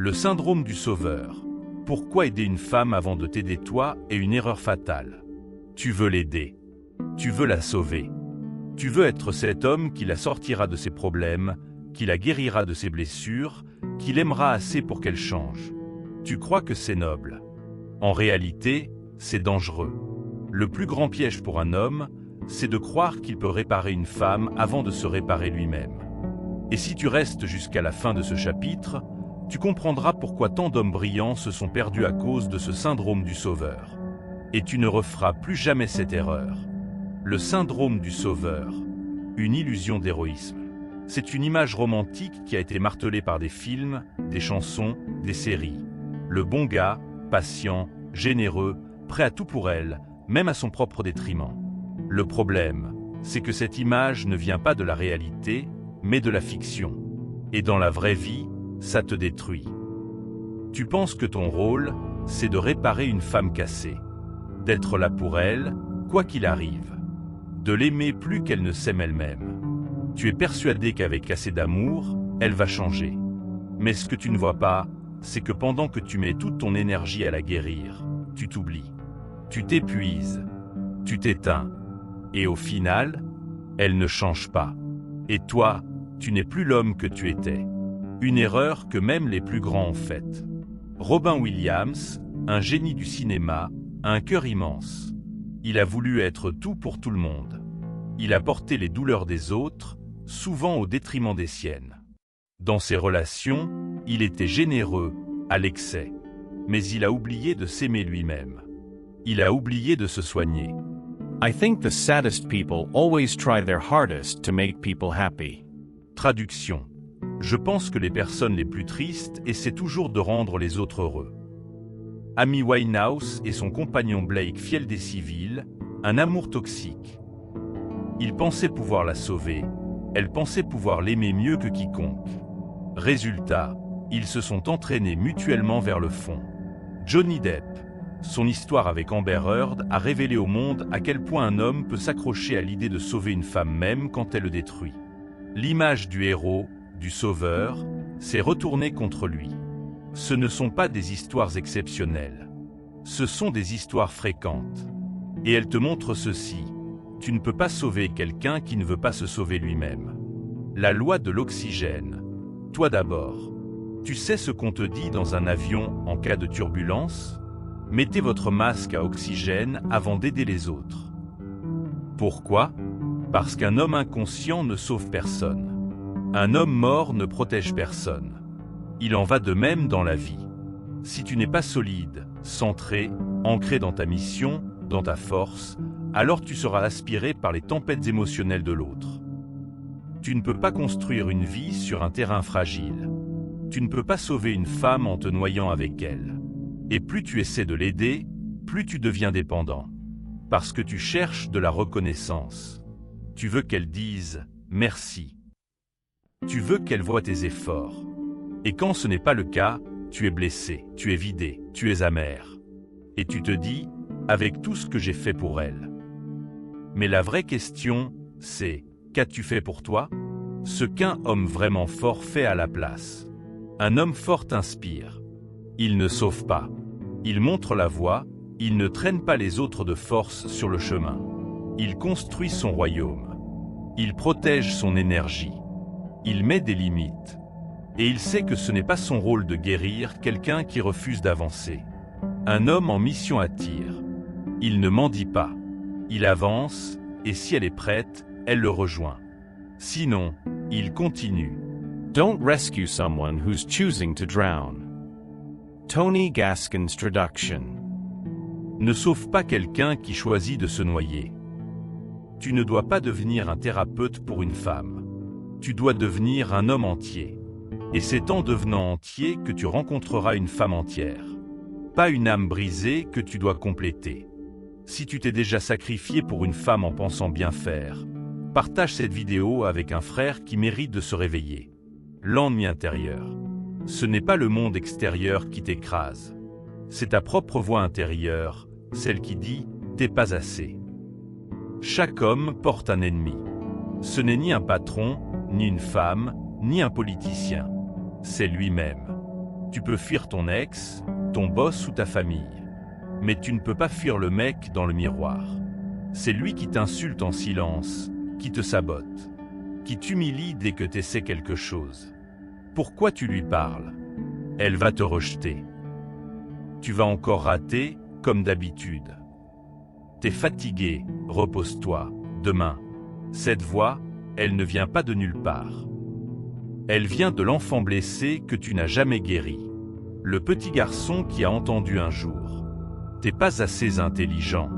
Le syndrome du sauveur. Pourquoi aider une femme avant de t'aider toi est une erreur fatale. Tu veux l'aider. Tu veux la sauver. Tu veux être cet homme qui la sortira de ses problèmes, qui la guérira de ses blessures, qui l'aimera assez pour qu'elle change. Tu crois que c'est noble. En réalité, c'est dangereux. Le plus grand piège pour un homme, c'est de croire qu'il peut réparer une femme avant de se réparer lui-même. Et si tu restes jusqu'à la fin de ce chapitre, tu comprendras pourquoi tant d'hommes brillants se sont perdus à cause de ce syndrome du sauveur. Et tu ne referas plus jamais cette erreur. Le syndrome du sauveur, une illusion d'héroïsme. C'est une image romantique qui a été martelée par des films, des chansons, des séries. Le bon gars, patient, généreux, prêt à tout pour elle, même à son propre détriment. Le problème, c'est que cette image ne vient pas de la réalité, mais de la fiction. Et dans la vraie vie, ça te détruit. Tu penses que ton rôle, c'est de réparer une femme cassée, d'être là pour elle, quoi qu'il arrive, de l'aimer plus qu'elle ne s'aime elle-même. Tu es persuadé qu'avec assez d'amour, elle va changer. Mais ce que tu ne vois pas, c'est que pendant que tu mets toute ton énergie à la guérir, tu t'oublies. Tu t'épuises, tu t'éteins. Et au final, elle ne change pas. Et toi, tu n'es plus l'homme que tu étais. Une erreur que même les plus grands ont faite. Robin Williams, un génie du cinéma, a un cœur immense. Il a voulu être tout pour tout le monde. Il a porté les douleurs des autres, souvent au détriment des siennes. Dans ses relations, il était généreux, à l'excès. Mais il a oublié de s'aimer lui-même. Il a oublié de se soigner. I think the saddest people always try their hardest to make people happy. Traduction. Je pense que les personnes les plus tristes essaient toujours de rendre les autres heureux. Amy Winehouse et son compagnon Blake fiel des civils, un amour toxique. Il pensait pouvoir la sauver, elle pensait pouvoir l'aimer mieux que quiconque. Résultat, ils se sont entraînés mutuellement vers le fond. Johnny Depp, son histoire avec Amber Heard a révélé au monde à quel point un homme peut s'accrocher à l'idée de sauver une femme même quand elle le détruit. L'image du héros, du sauveur, s'est retournée contre lui. Ce ne sont pas des histoires exceptionnelles. Ce sont des histoires fréquentes. Et elles te montrent ceci. Tu ne peux pas sauver quelqu'un qui ne veut pas se sauver lui-même. La loi de l'oxygène. Toi d'abord. Tu sais ce qu'on te dit dans un avion en cas de turbulence ? Mettez votre masque à oxygène avant d'aider les autres. Pourquoi ? Parce qu'un homme inconscient ne sauve personne. Un homme mort ne protège personne. Il en va de même dans la vie. Si tu n'es pas solide, centré, ancré dans ta mission, dans ta force, alors tu seras aspiré par les tempêtes émotionnelles de l'autre. Tu ne peux pas construire une vie sur un terrain fragile. Tu ne peux pas sauver une femme en te noyant avec elle. Et plus tu essaies de l'aider, plus tu deviens dépendant. Parce que tu cherches de la reconnaissance. Tu veux qu'elle dise « merci ». Tu veux qu'elle voie tes efforts. Et quand ce n'est pas le cas, tu es blessé, tu es vidé, tu es amer. Et tu te dis « avec tout ce que j'ai fait pour elle ». Mais la vraie question, c'est « qu'as-tu fait pour toi ?» Ce qu'un homme vraiment fort fait à la place. Un homme fort inspire. Il ne sauve pas. Il montre la voie, il ne traîne pas les autres de force sur le chemin. Il construit son royaume. Il protège son énergie. Il met des limites. Et il sait que ce n'est pas son rôle de guérir quelqu'un qui refuse d'avancer. Un homme en mission attire. Il ne mendie pas. Il avance, et si elle est prête, elle le rejoint. Sinon, il continue. Don't rescue someone who's choosing to drown. Tony Gaskin's Traduction. Ne sauve pas quelqu'un qui choisit de se noyer. Tu ne dois pas devenir un thérapeute pour une femme. Tu dois devenir un homme entier. Et c'est en devenant entier que tu rencontreras une femme entière. Pas une âme brisée que tu dois compléter. Si tu t'es déjà sacrifié pour une femme en pensant bien faire, partage cette vidéo avec un frère qui mérite de se réveiller. L'ennemi intérieur. Ce n'est pas le monde extérieur qui t'écrase. C'est ta propre voix intérieure, celle qui dit « t'es pas assez ». Chaque homme porte un ennemi. Ce n'est ni un patron, ni une femme, ni un politicien. C'est lui-même. Tu peux fuir ton ex, ton boss ou ta famille. Mais tu ne peux pas fuir le mec dans le miroir. C'est lui qui t'insulte en silence, qui te sabote, qui t'humilie dès que tu essaies quelque chose. Pourquoi tu lui parles? Elle va te rejeter. Tu vas encore rater, comme d'habitude. T'es fatigué, repose-toi, demain. Cette voix, elle ne vient pas de nulle part. Elle vient de l'enfant blessé que tu n'as jamais guéri. Le petit garçon qui a entendu un jour. T'es pas assez intelligent.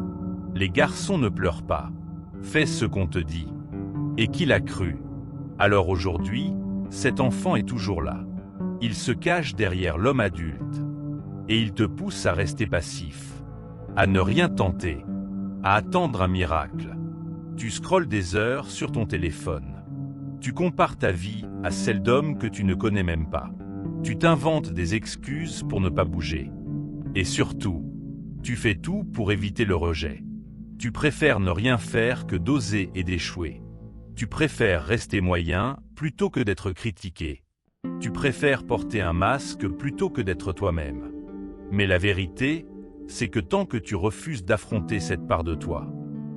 Les garçons ne pleurent pas. Fais ce qu'on te dit. Et qui l'a cru? Alors aujourd'hui, cet enfant est toujours là. Il se cache derrière l'homme adulte. Et il te pousse à rester passif. À ne rien tenter. À attendre un miracle. Tu scrolles des heures sur ton téléphone. Tu compares ta vie à celle d'hommes que tu ne connais même pas. Tu t'inventes des excuses pour ne pas bouger. Et surtout, tu fais tout pour éviter le rejet. Tu préfères ne rien faire que d'oser et d'échouer. Tu préfères rester moyen plutôt que d'être critiqué. Tu préfères porter un masque plutôt que d'être toi-même. Mais la vérité, c'est que tant que tu refuses d'affronter cette part de toi,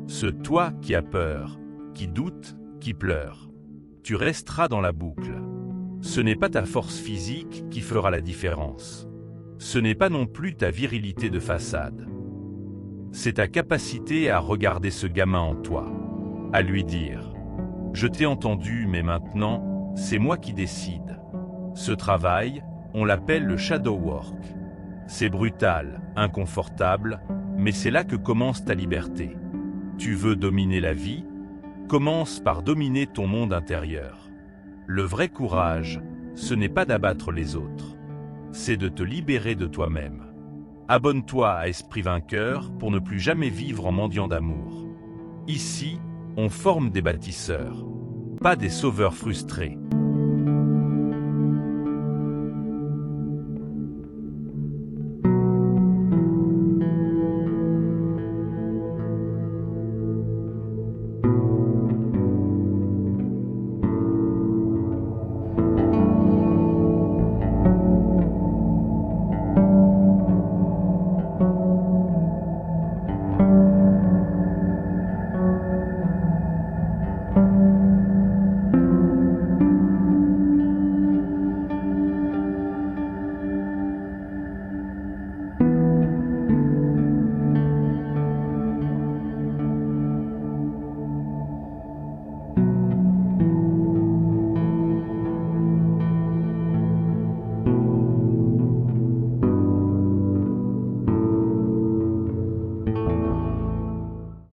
ce toi qui a peur, qui doute, qui pleure, tu resteras dans la boucle. Ce n'est pas ta force physique qui fera la différence. Ce n'est pas non plus ta virilité de façade. C'est ta capacité à regarder ce gamin en toi, à lui dire « Je t'ai entendu, mais maintenant, c'est moi qui décide ». Ce travail, on l'appelle le shadow work. C'est brutal, inconfortable, mais c'est là que commence ta liberté. Tu veux dominer la vie? Commence par dominer ton monde intérieur. Le vrai courage, ce n'est pas d'abattre les autres. C'est de te libérer de toi-même. Abonne-toi à Esprit Vainqueur pour ne plus jamais vivre en mendiant d'amour. Ici, on forme des bâtisseurs, pas des sauveurs frustrés.